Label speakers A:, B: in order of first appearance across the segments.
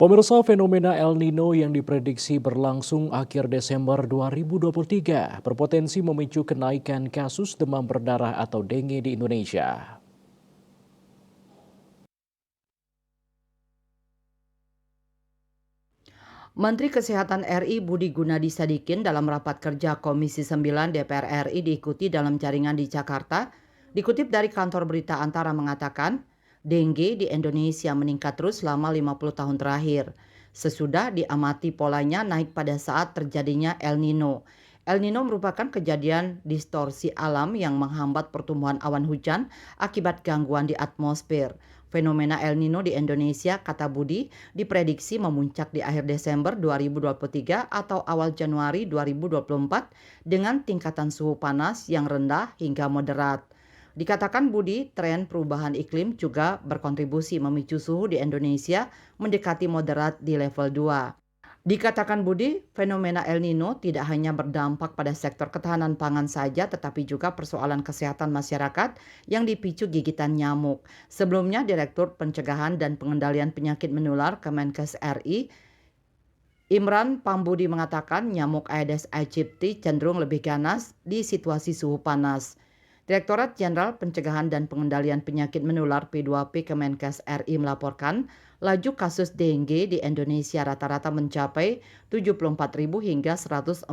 A: Pemirsa, fenomena El Nino yang diprediksi berlangsung akhir Desember 2023 berpotensi memicu kenaikan kasus demam berdarah atau dengue di Indonesia.
B: Menteri Kesehatan RI Budi Gunadi Sadikin dalam rapat kerja Komisi 9 DPR RI diikuti dalam jaringan di Jakarta, dikutip dari kantor berita Antara mengatakan, dengue di Indonesia meningkat terus selama 50 tahun terakhir. Sesudah diamati polanya naik pada saat terjadinya El Nino. El Nino merupakan kejadian distorsi alam yang menghambat pertumbuhan awan hujan akibat gangguan di atmosfer. Fenomena El Nino di Indonesia, kata Budi, diprediksi memuncak di akhir Desember 2023 atau awal Januari 2024 dengan tingkatan suhu panas yang rendah hingga moderat. Dikatakan Budi, tren perubahan iklim juga berkontribusi memicu suhu di Indonesia mendekati moderat di level 2. Dikatakan Budi, fenomena El Nino tidak hanya berdampak pada sektor ketahanan pangan saja, tetapi juga persoalan kesehatan masyarakat yang dipicu gigitan nyamuk. Sebelumnya, Direktur Pencegahan dan Pengendalian Penyakit Menular Kemenkes RI, Imran Pambudi mengatakan nyamuk Aedes aegypti cenderung lebih ganas di situasi suhu panas. Direktorat Jenderal Pencegahan dan Pengendalian Penyakit Menular P2P Kemenkes RI melaporkan laju kasus dengue di Indonesia rata-rata mencapai 74.000 hingga 140.000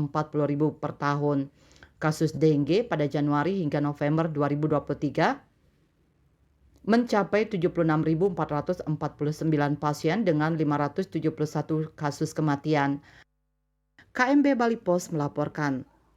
B: per tahun. Kasus dengue pada Januari hingga November 2023 mencapai 76.449 pasien dengan 571 kasus kematian. KMB Bali Pos melaporkan,